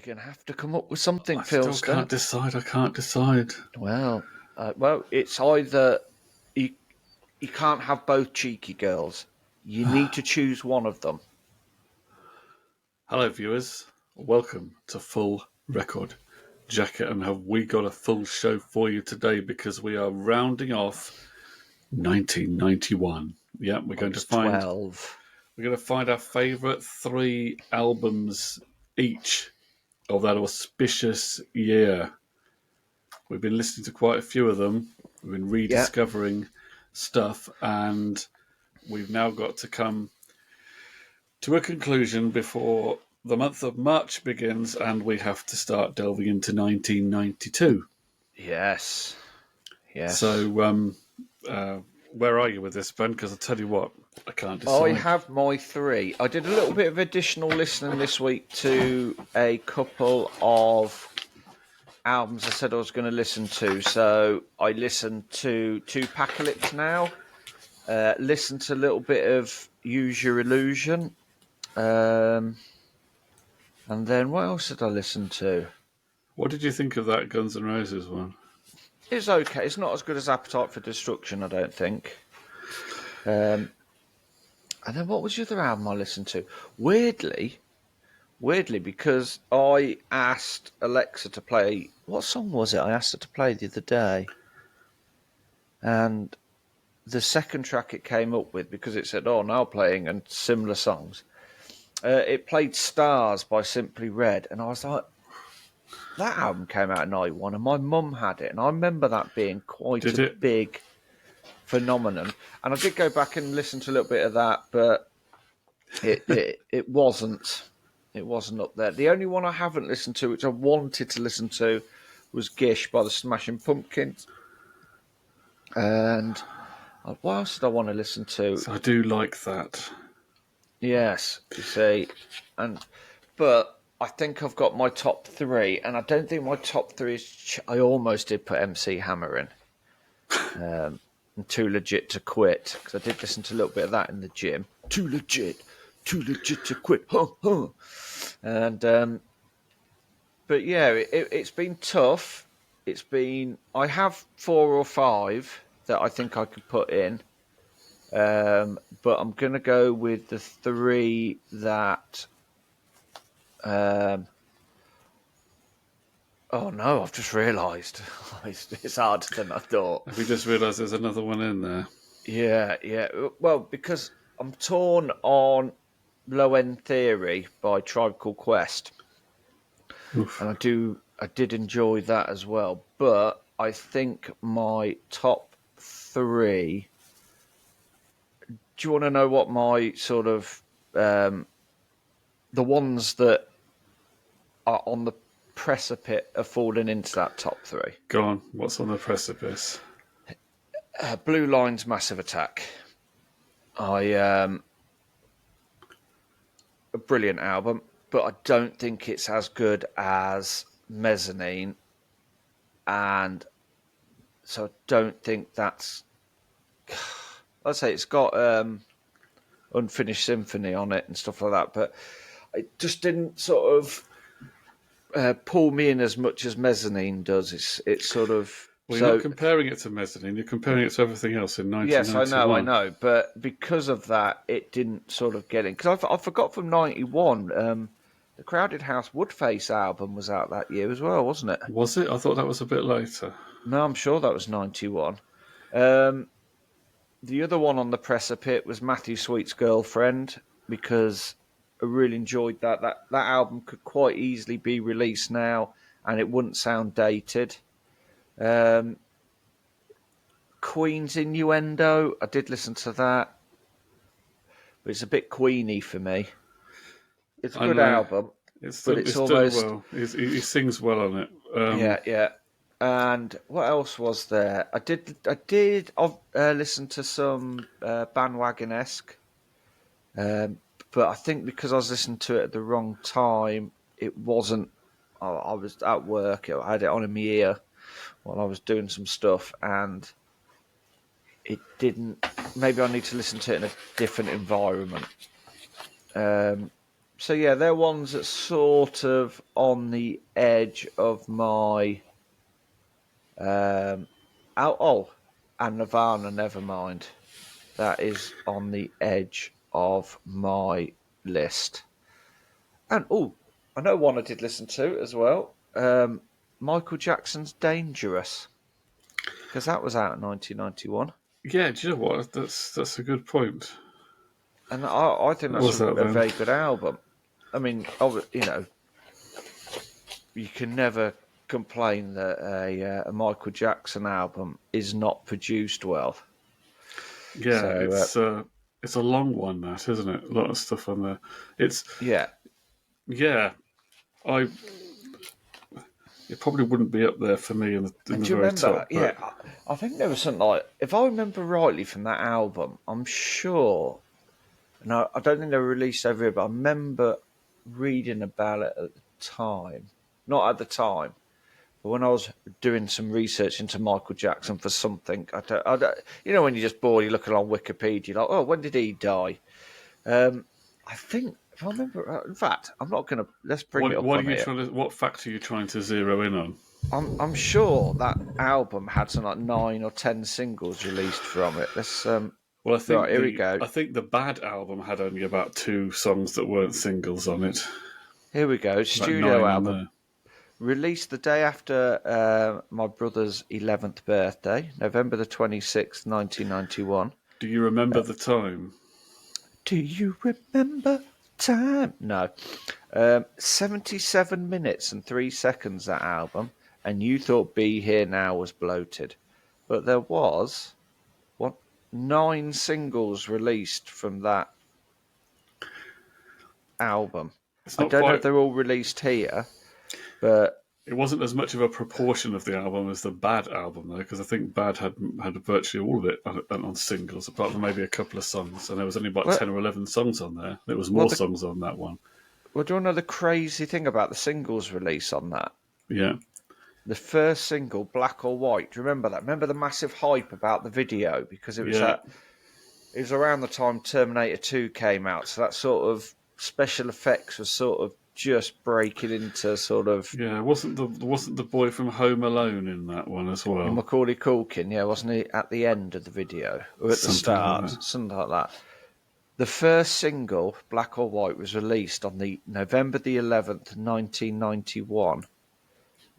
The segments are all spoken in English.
going to have to come up with something, I still Philster. can't decide. I can't decide. Well, it's either you can't have both cheeky girls. You need to choose one of them. Hello, viewers. Welcome to Full Record Jacket, and have we got a full show for you today because we are rounding off 1991. Yeah, we're going to find 12. we're going to find our favourite 3 albums each of that auspicious year. We've been listening to quite a few of them. We've been rediscovering stuff, and we've now got to come to a conclusion before the month of March begins, and we have to start delving into 1992. Yes. So, where are you with this, Ben? Because I tell you what, I can't decide. I have my 3. I did a little bit of additional listening this week to a couple of albums I said I was going to listen to. So I listened to Tupacalypse Now, listened to a little bit of Use Your Illusion, and then what else did I listen to? What did you think of that Guns N' Roses one? It's okay. It's not as good as Appetite for Destruction, I don't think. And then what was the other album I listened to? Weirdly, because I asked Alexa to play... What song was it I asked her to play the other day? And the second track it came up with, because it said, now playing and similar songs, it played Stars by Simply Red. And I was like, that album came out in 91 and my mum had it. And I remember that being quite a big phenomenon. And I did go back and listen to a little bit of that, but it wasn't up there. The only one I haven't listened to, which I wanted to listen to, was Gish by the Smashing Pumpkins. And what else did I want to listen to? So I do like that. Yes, you see. But I think I've got my top 3, and I don't think my top 3 is... I almost did put MC Hammer in. And Too Legit to Quit, because I did listen to a little bit of that in the gym. Too legit to quit. Huh. And but yeah, it's been tough. I have 4 or 5 that I think I could put in, but I'm gonna go with the 3 that. Oh no! I've just realised it's harder than I thought. Have you just realised there's another one in there? Yeah. Well, because I'm torn on Low End Theory by Tribe Called Quest. Oof. And I did enjoy that as well. But I think my top 3... Do you want to know what my sort of... the ones that are on the precipice of falling into that top 3? Go on. What's on the precipice? Blue Line's Massive Attack. A brilliant album, but I don't think it's as good as Mezzanine, and so I don't think that's... I'd say it's got Unfinished Symphony on it and stuff like that, but it just didn't sort of pull me in as much as Mezzanine does. It's sort of... Well, you're not comparing it to Mezzanine, you're comparing it to everything else in 1991. Yes, I know, but because of that, it didn't sort of get in. Because I forgot from 91, the Crowded House Woodface album was out that year as well, wasn't it? Was it? I thought that was a bit later. No, I'm sure that was 91. The other one on the precipice was Matthew Sweet's Girlfriend, because I really enjoyed that. That album could quite easily be released now, and it wouldn't sound dated. Queen's Innuendo, I did listen to that, but it's a bit Queeny for me. It's a good album, but it's almost... Well. He sings well on it. Yeah. And what else was there? I did listen to some Bandwagon-esque, but I think because I was listening to it at the wrong time, it wasn't... I was at work, I had it on in my ear while I was doing some stuff, and it didn't... Maybe I need to listen to it in a different environment. So yeah, they're ones that sort of on the edge of my and Nirvana, never mind. That is on the edge of my list. And I know one I did listen to as well. Michael Jackson's "Dangerous," because that was out in 1991, Yeah, do you know what? That's a good point. and I think What that's was that a then? very good album. I mean, you can never complain that a Michael Jackson album is not produced well. Yeah, So it's a long one, that isn't it? A lot of stuff on there. It's yeah, yeah. I It probably wouldn't be up there for me in and the do you very remember? top, Yeah, but I think there was something like, if I remember rightly from that album, I'm sure. No, I don't think they were released over here, but I remember reading about it at the time. Not at the time, but when I was doing some research into Michael Jackson for something, when you're just bored, you're looking on Wikipedia, you're like, oh, when did he die? I think, if I remember, in fact, I'm not going to, let's bring it up what are on you here. trying to? What fact are you trying to zero in on? I'm sure that album had something like 9 or 10 singles released from it. Well, Right, here we go. I think the Bad album had only about 2 songs that weren't singles on it. Here we go. About Studio 9 on album. there. Released the day after my brother's 11th birthday, November the 26th, 1991. Do you remember the time? Do you remember time? No. 77 minutes and 3 seconds, that album. And you thought Be Here Now was bloated. But there was, 9 singles released from that album. It's I not don't know if quite. they're all released here, but It wasn't as much of a proportion of the album as the Bad album, though, because I think Bad had virtually all of it on singles, apart from maybe a couple of songs, and there was only about well, 10 or 11 songs on there. There was well, more songs on that one. well, do you know the crazy thing about the singles release on that? Yeah, The first single, Black or White. Do you remember that? Remember the massive hype about the video because it was yeah, it was around the time Terminator 2 came out, so that sort of special effects was sort of just breaking into sort of yeah. Wasn't the boy from Home Alone in that one as well? Macaulay Culkin, yeah, wasn't he at the end of the video or at the Something like start, that. something like that. The first single, Black or White, was released on the November the 11th, 1991.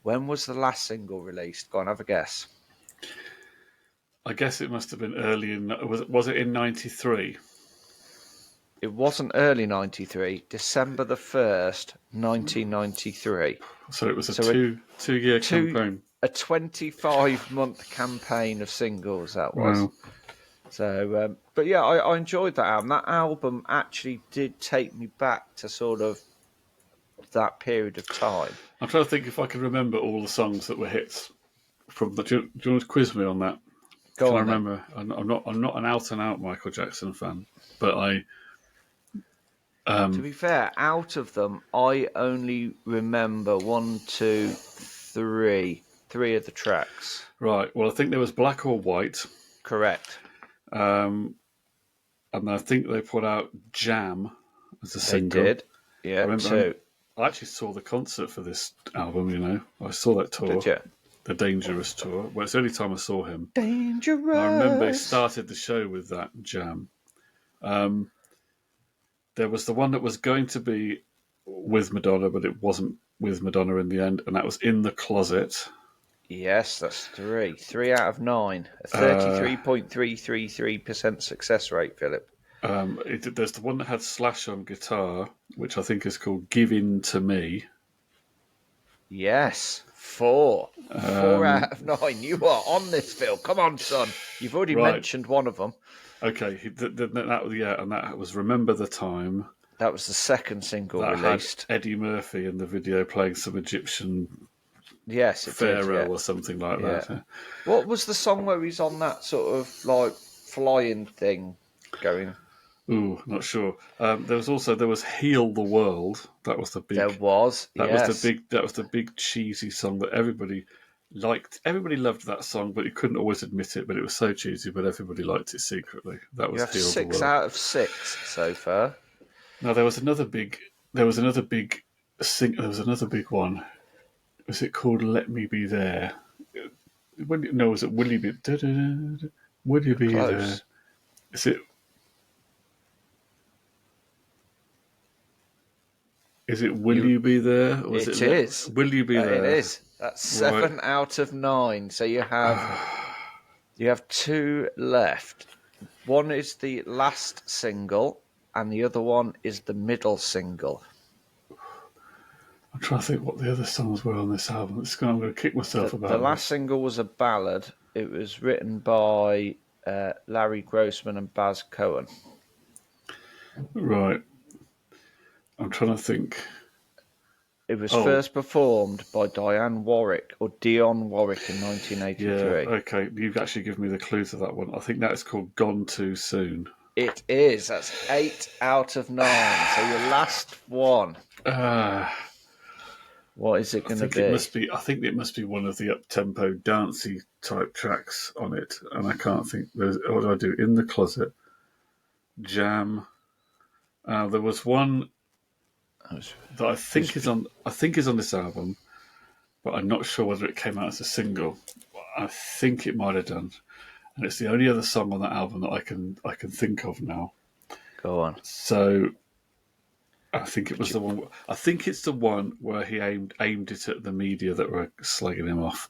When was the last single released? Go on, have a guess. I guess it must have been early in. Was it in '93? It wasn't early 93, December the 1st, 1993. So it was a So two-year campaign. a 25-month campaign of singles, that was. Wow. So, but yeah, I enjoyed that album. That album actually did take me back to sort of that period of time. I'm trying to think if I can remember all the songs that were hits from the. Do you want to quiz me on that? Go Can I on then. remember? I'm not an out and out Michael Jackson fan, but I. To be fair, out of them, I only remember 1, 2, 3 of the tracks. Right. Well, I think there was Black or White, Correct. and I think they put out Jam as a They single. did. Yeah, remember, 2. I actually saw the concert for this album. You know, I saw that tour, Did you? the Dangerous tour. Well, it's the only time I saw him. Dangerous. I remember he started the show with that Jam. There was the one that was going to be with Madonna, but it wasn't with Madonna in the end, and that was In the Closet. Yes, that's 3. 3 out of 9. A 33.333% success rate, Philip. There's the one that had Slash on guitar, which I think is called Give In To Me. Yes, 4. 4 out of 9. You are on this, Phil. Come on, son. You've already Right. mentioned one of them. Okay, and that was Remember the Time. That was the second single That released. had Eddie Murphy in the video playing some Egyptian Yes, it pharaoh did, yeah. or something like Yeah. that. What was the song where he's on that sort of like flying thing going? Ooh, not sure. There was Heal the World. That was the big. There was, That yes. was the big cheesy song that everybody liked. Everybody loved that song, but you couldn't always admit it. But it was so cheesy, but everybody liked it secretly. That was You have Heal the 6 World. out of 6 so far. Now there was another big there was another big There was another big one. Was it called "Let Me Be There"? No, was it "Will You Be"? Will you be there? Close. Is it? Is it "Will you be there"? Or It is. "Will you be there"? It is. That's 7 out of 9. So you have 2 left. One is the last single, and the other one is the middle single. I'm trying to think what the other songs were on this album. I'm going to kick myself about The last this. single was a ballad. It was written by Larry Grossman and Baz Cohen. Right. I'm trying to think. It was first performed by Dionne Warwick in 1983. Yeah, okay. You've actually given me the clue to that one. I think that is called "Gone Too Soon." It is. That's 8 out of 9. So your last one. What is it going to be? I think it must be one of the up-tempo, dancey type tracks on it, and I can't think. What do I do? In the Closet, Jam. There was one that I think is on. I think is on this album, but I'm not sure whether it came out as a single. I think it might have done, and it's the only other song on that album that I can think of now. Go on. So I think it was the one. I think it's the one where he aimed it at the media that were slagging him off.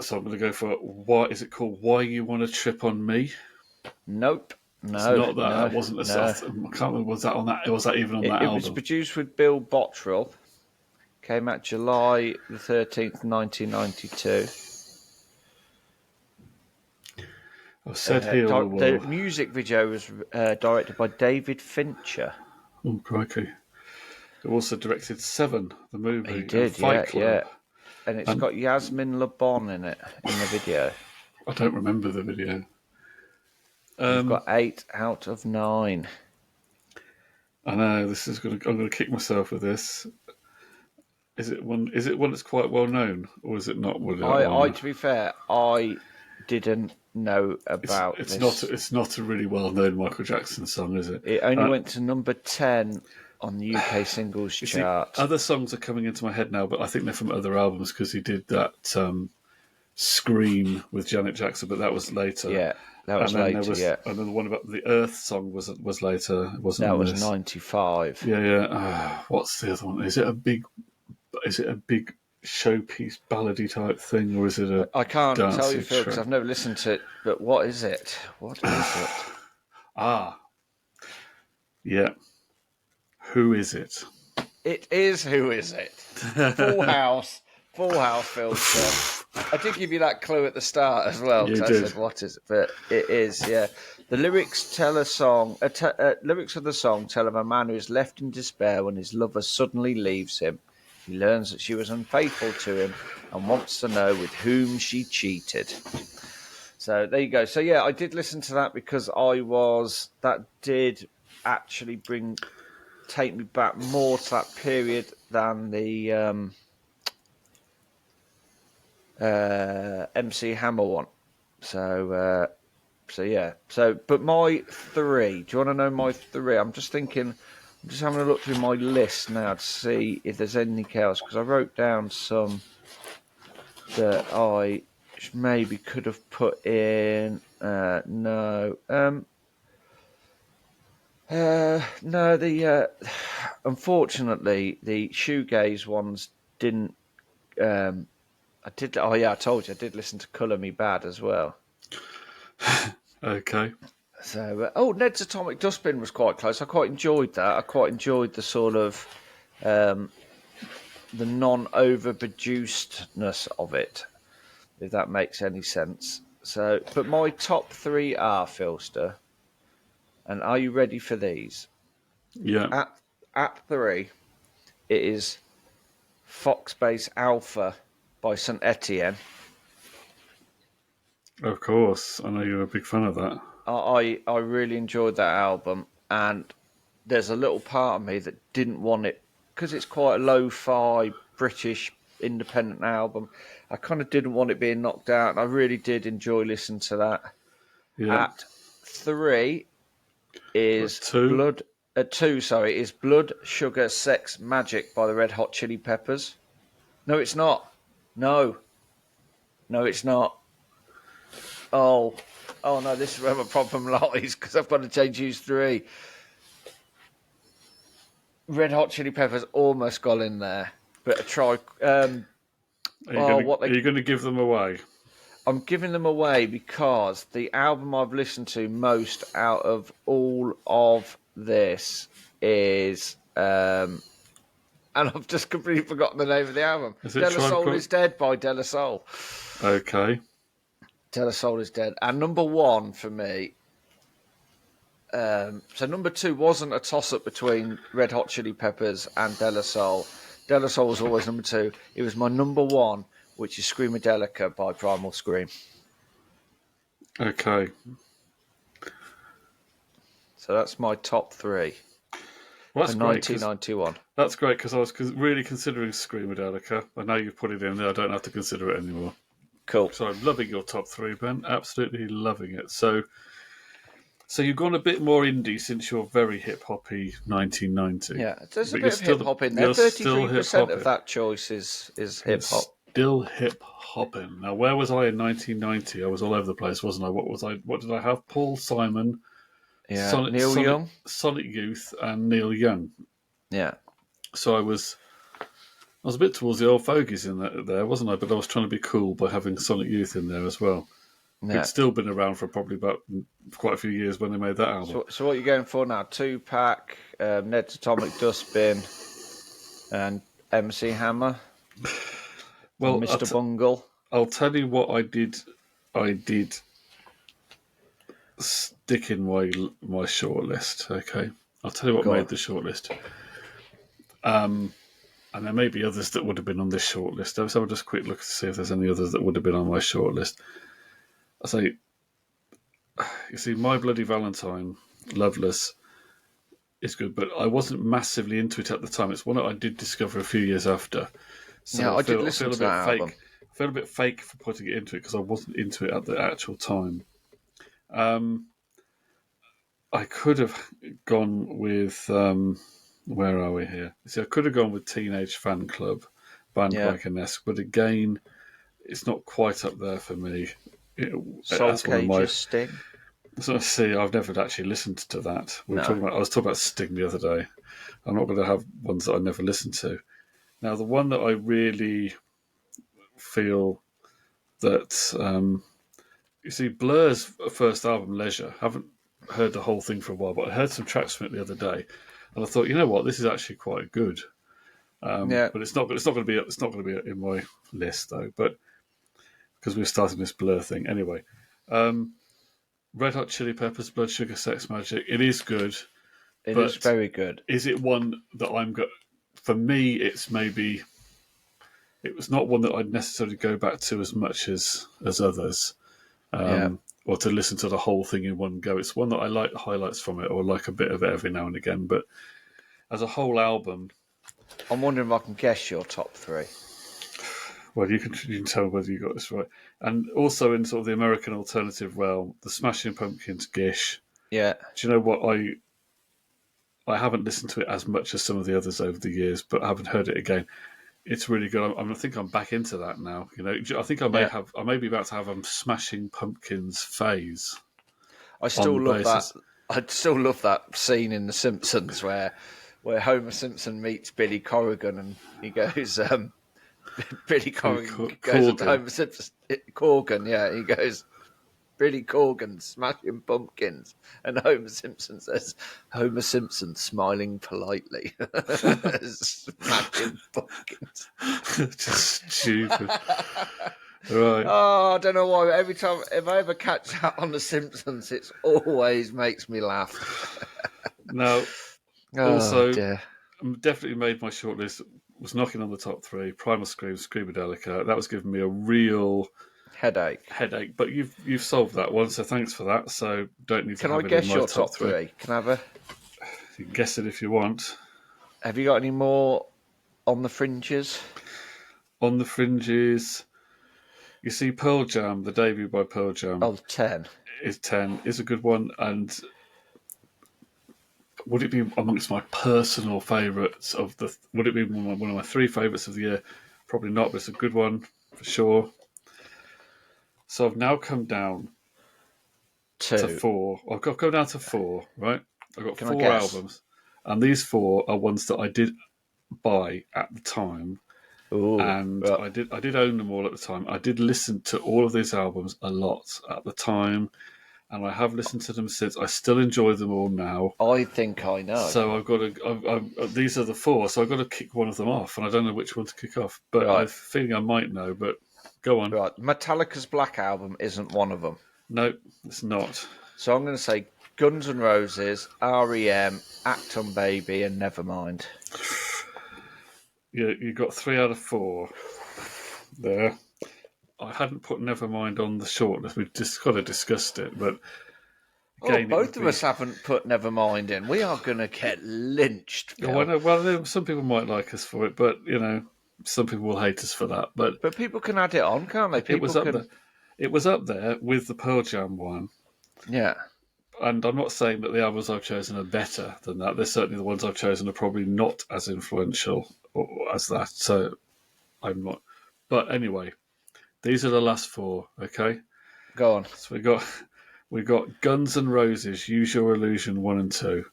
So I'm going to go for what is it called? Why You Want to Trip on Me? Nope. No, it's not that. No, that wasn't. No. I can't remember. Was that on that? Was that even on that album? It was produced with Bill Bottrell. Came out July the 13th, 1992. I've said here. The music video was directed by David Fincher. Oh, crikey. He also directed Seven, the movie. He did, Fight Club. yeah. And it's got Yasmin Le Bon in it, in the video. I don't remember the video. You've got 8 out of 9. I know, I'm going to kick myself with this. Is it one that's quite well known, or is it not? To be fair, I didn't know about this. It's not a really well known Michael Jackson song, is it? It only went to number 10 on the UK singles chart. Other songs are coming into my head now, but I think they're from other albums because he did that Scream with Janet Jackson, but that was later. Yeah, that was later. And then the one about the Earth song was later. It wasn't. That was 95. Yeah. What's the other one? Is it a big showpiece ballady type thing, or is it I can't tell you, Phil, because I've never listened to it. But what is it? Yeah. Who is it? It is Who Is It? Full House, Phil. I did give you that clue at the start as well. You did. I said, what is it? But it is, yeah. The lyrics tell lyrics of the song tell of a man who is left in despair when his lover suddenly leaves him. He learns that she was unfaithful to him and wants to know with whom she cheated. So there you go. So yeah, I did listen to that because that did actually take me back more to that period than the MC Hammer one. So yeah. But my 3. Do you want to know my 3? I'm just thinking. I'm just having a look through my list now to see if there's anything else, because I wrote down some that I maybe could have put in. No. No, unfortunately, the shoegaze ones didn't. I did. Oh yeah, I told you I did listen to "Colour Me Bad" as well. Okay. So, Ned's Atomic Dustbin was quite close. I quite enjoyed that. I quite enjoyed the sort of the non-overproducedness of it, if that makes any sense. So, but my top 3 are, Philster, and are you ready for these? Yeah. At 3, it is Foxbase Alpha by St. Etienne. Of course. I know you're a big fan of that. I really enjoyed that album, and there's a little part of me that didn't want it, because it's quite a lo-fi British independent album. I kind of didn't want it being knocked out, and I really did enjoy listening to that. Yeah. At 3 is Blood 2, sorry, is Blood, Sugar, Sex, Magic by the Red Hot Chili Peppers. No, it's not. No, it's not. Oh no, this is where my problem lies because I've got to change use 3. Red Hot Chili Peppers almost got in there, but a try. Are you going to give them away? I'm giving them away because the album I've listened to most out of all of this is, and I've just completely forgotten the name of the album. De La Soul is Dead by De La Soul. Okay. De La Soul is Dead. And number 1 for me, so number 2 wasn't a toss-up between Red Hot Chili Peppers and De La Soul. De La Soul was always number 2. It was my number 1, which is Screamadelica by Primal Scream. Okay. So that's my top 3 for 1991. That's great because I was really considering Screamadelica. I know you've put it in there. I don't have to consider it anymore. Cool. So I'm loving your top 3, Ben. Absolutely loving it. So you've gone a bit more indie since your very hip-hoppy 1990. Yeah, there's a bit of hip-hop in there. 33% of that choice is hip-hop. Still hip-hopping. Now, where was I in 1990? I was all over the place, wasn't I? What did I have? Paul Simon, Neil Young, Sonic Youth, and Neil Young. Yeah. So I was a bit towards the old fogies in there, wasn't I? But I was trying to be cool by having Sonic Youth in there as well. Yeah. It's still been around for probably about quite a few years when they made that album. So what are you going for now? Tupac, Ned's Atomic Dustbin, and MC Hammer? Well, Mr. Bungle? I'll tell you what I did. I did stick in my shortlist, okay? I'll tell you what made the shortlist. And there may be others that would have been on this shortlist. So I'll just quick look to see if there's any others that would have been on my shortlist. I say, you see, My Bloody Valentine, Loveless, is good, but I wasn't massively into it at the time. It's one that I did discover a few years after. So yeah, I did listen to that album. I feel a bit fake for putting it into it because I wasn't into it at the actual time. I could have gone with where are we here? See, I could have gone with Teenage Fan Club, Bandwagon-esque, but again, it's not quite up there for me. Soul Cage's Sting. So see, I've never actually listened to that. I was talking about Sting the other day. I'm not going to have ones that I never listened to. Now, the one that I really feel that you see, Blur's first album, Leisure. Haven't heard the whole thing for a while, but I heard some tracks from it the other day, and I thought, you know what, this is actually quite good. But it's not going to be in my list though. But because we're starting this Blur thing anyway. Red Hot Chili Peppers, Blood Sugar Sex Magic. It is good. It is very good. Is it one that I'm got? For me, it's maybe. It was not one that I'd necessarily go back to as much as others, or to listen to the whole thing in one go. It's one that I like highlights from it, or like a bit of it every now and again. But as a whole album, I'm wondering if I can guess your top 3. Well, you can tell whether you got this right. And also in sort of the American alternative realm, the Smashing Pumpkins, Gish. Yeah. Do you know what? I haven't listened to it as much as some of the others over the years, but I haven't heard it again. It's really good. I think I'm back into that now. You know, I think I may be about to have a Smashing Pumpkins phase. I still love that. I still love that scene in The Simpsons where Homer Simpson meets Billy Corrigan and he goes, Billy Corrigan goes up to Homer Simpson, Corgan, yeah, he goes, Billy Corgan, Smashing Pumpkins. And Homer Simpson says, Homer Simpson smiling politely. Smashing Pumpkins. Just stupid. Right. Oh, I don't know why. Every time, if I ever catch that on The Simpsons, it always makes me laugh. Now, also, definitely made my shortlist. Was knocking on the top 3. Primal Scream, Screamadelica. That was giving me a real headache. But you've solved that one, so thanks for that. So don't need to. Can have I it guess in my your top top 3? Can I have a? You can guess it if you want. Have you got any more on the fringes? On the fringes, you see Pearl Jam, the debut by Pearl Jam. Oh, 10. Is 10 is a good one, and would it be amongst my personal favourites of the? Would it be one of my three favourites of the year? Probably not, but it's a good one for sure. So I've now come down to 4. I've got go down to 4, right? I've got Can I 4 guess? albums, and these 4 are ones that I did buy at the time, Ooh, and I did own them all at the time. I did listen to all of these albums a lot at the time, and I have listened to them since. I still enjoy them all now. I think I know. So I've got to. These are the 4, so I've got to kick one of them off, and I don't know which one to kick off. But I Right. have a feeling I might know. But go on. Right, Metallica's Black Album isn't one of them. No, it's not. So I'm going to say Guns N' Roses, REM, Acton Baby, and Nevermind. Yeah, you got 3 out of 4 there. I hadn't put Nevermind on the shortlist. We've just kind of discussed it, but again, both of us haven't put Nevermind in. We are going to get lynched. Phil. Oh, I know. Well, some people might like us for it, but some people will hate us for that. But people can add it on, can't they? it was up there. It was up there with the Pearl Jam one. Yeah. And I'm not saying that the albums I've chosen are better than that. They're certainly the ones I've chosen are probably not as influential as that. So I'm not. But anyway, these are the last 4. Okay. Go on. So we got Guns N' Roses, Use Your Illusion 1 and 2,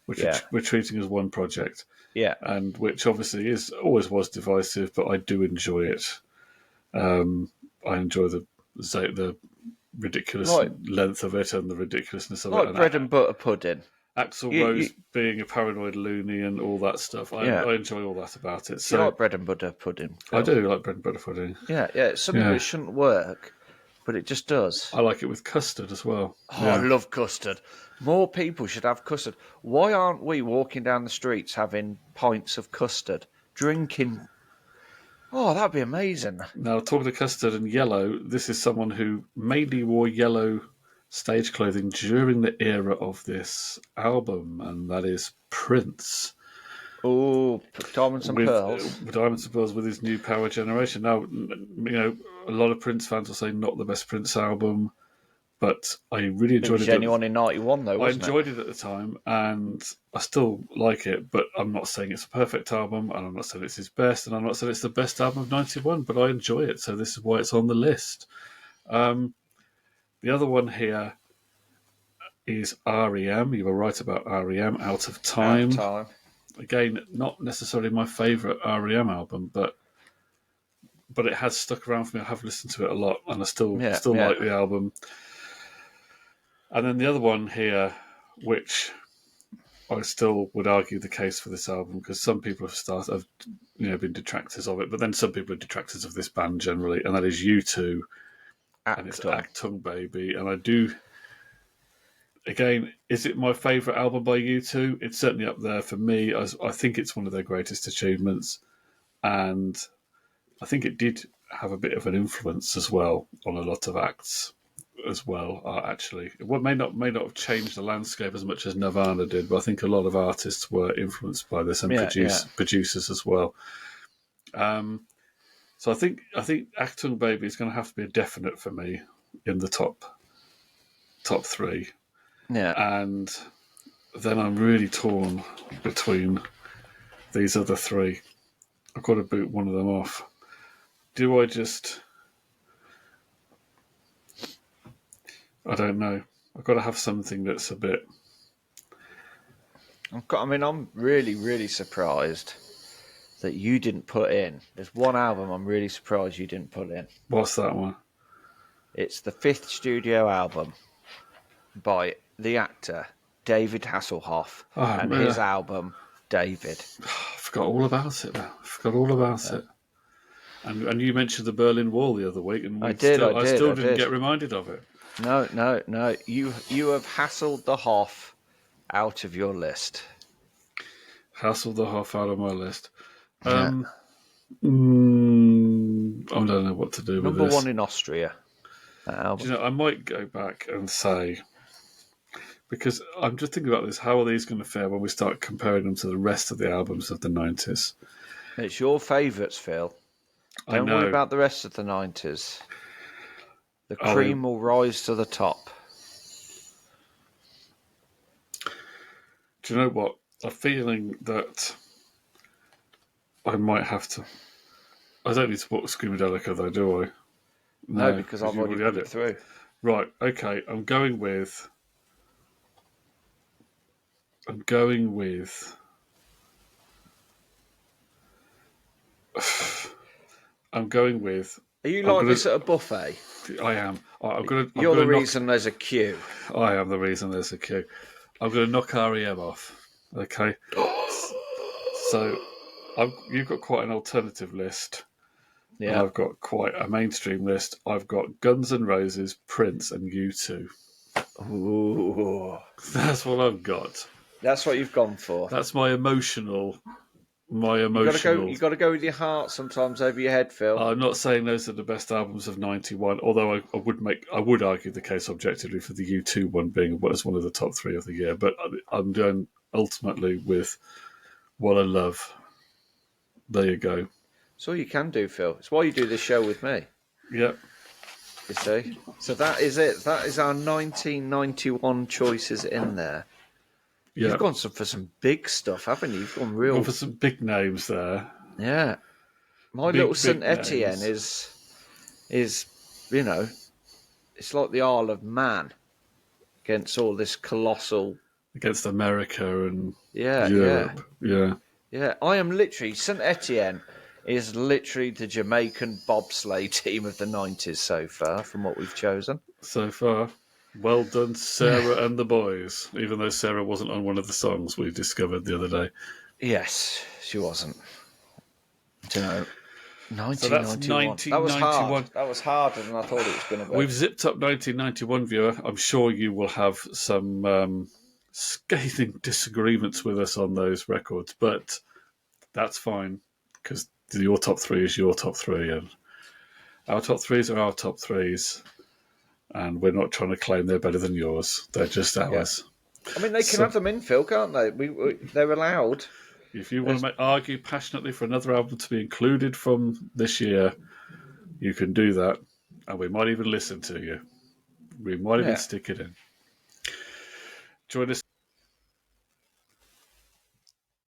which we're treating as one project. Yeah. And which obviously always was divisive, but I do enjoy it. I enjoy the ridiculous length of it and the ridiculousness of it. Like bread and butter pudding. Axl Rose being a paranoid loony and all that stuff. I enjoy all that about it. So you like bread and butter pudding? Phil? I do like bread and butter pudding. Yeah. It's something that shouldn't work, but it just does. I like it with custard as well. Oh, I love custard. More people should have custard. Why aren't we walking down the streets having pints of custard, drinking? Oh, that'd be amazing. Now, talking to custard and yellow, this is someone who mainly wore yellow stage clothing during the era of this album, and that is Prince. Oh, Diamonds and Pearls. Diamonds and Pearls with his New Power Generation. Now, a lot of Prince fans will say not the best Prince album, but I really enjoyed it. Genuine in '91, though, wasn't I enjoyed it at the time, and I still like it, but I'm not saying it's a perfect album, and I'm not saying it's his best, and I'm not saying it's the best album of '91, but I enjoy it, so this is why it's on the list. The other one here is REM. You were right about REM, Out of Time. Again, not necessarily my favourite REM album, but it has stuck around for me. I have listened to it a lot, and I still like the album. And then the other one here, which I still would argue the case for this album, because some people have been detractors of it, but then some people are detractors of this band generally, and that is U2, and it's Achtung Baby. And I do, again, is it my favourite album by U2? It's certainly up there for me. I think it's one of their greatest achievements, and I think it did have a bit of an influence as well on a lot of acts as well, actually. It may not have changed the landscape as much as Nirvana did, but I think a lot of artists were influenced by this, and producers as well. So I think Achtung Baby is going to have to be a definite for me in the top 3. Yeah. And then I'm really torn between these other 3. I've got to boot one of them off. Do I just... I don't know. I've got to have something that's a bit... I'm really, really surprised that you didn't put in. There's one album I'm really surprised you didn't put in. What's that one? It's the 5th studio album by the actor David Hasselhoff and his album David. I forgot all about it now. It. And you mentioned the Berlin Wall the other week, and I still didn't get reminded of it. No. You have hassled the Hoff out of your list. Hassled the Hoff out of my list. I don't know what to do with this. Number 1 in Austria. I might go back and say, because I'm just thinking about this, how are these going to fare when we start comparing them to the rest of the albums of the 90s? It's your favourites, Phil. Don't worry about the rest of the 90s. The cream will rise to the top. Do Do you know what? I'm feeling that I might have to. I don't need to put Screamadelica though, do I? No, because I've you've already had put it through. Right. Okay. I'm going with. I'm going with. I'm going with. Are you I'm like gonna. this at a buffet? I am. I'm gonna. I'm You're the gonna knock. reason there's a queue. I am the reason there's a queue. I'm gonna knock REM off. Okay. So, you've got quite an alternative list. And Yeah. I've got quite a mainstream list. I've got Guns N' Roses, Prince, and U2. Ooh. That's what I've got. That's what you've gone for. That's my emotional. You got to go with your heart sometimes over your head, Phil. I'm not saying those are the best albums of '91, although I would argue the case objectively for the U2 one being as one of the top 3 of the year. But I'm going ultimately with What I Love. There you go. It's all you can do, Phil. It's why you do this show with me. Yep. You see? So that is it. That is our 1991 choices in there. Yep. You've gone for some big stuff, haven't you? You've gone real. Gone for some big names there. Yeah. My little Saint Etienne is, you know, it's like the Isle of Man against all this colossal. Against America and Europe. Yeah. I am literally Saint Etienne is literally the Jamaican bobsleigh team of the 90s so far, from what we've chosen. So far. Well done, Sarah and the boys, even though Sarah wasn't on one of the songs we discovered the other day. Yes, she wasn't. Do you know, 1991. So that's 1991. That was hard. That was harder than I thought it was going to be. We've zipped up 1991, viewer. I'm sure you will have some scathing disagreements with us on those records, but that's fine, because your top 3 is your top 3, and our top 3s are our top 3s. And we're not trying to claim they're better than yours. They're just ours. Yeah. I mean, they can have them in, Phil, can't they? They're allowed. If you want to argue passionately for another album to be included from this year, you can do that. And we might even listen to you. We might even stick it in. Join us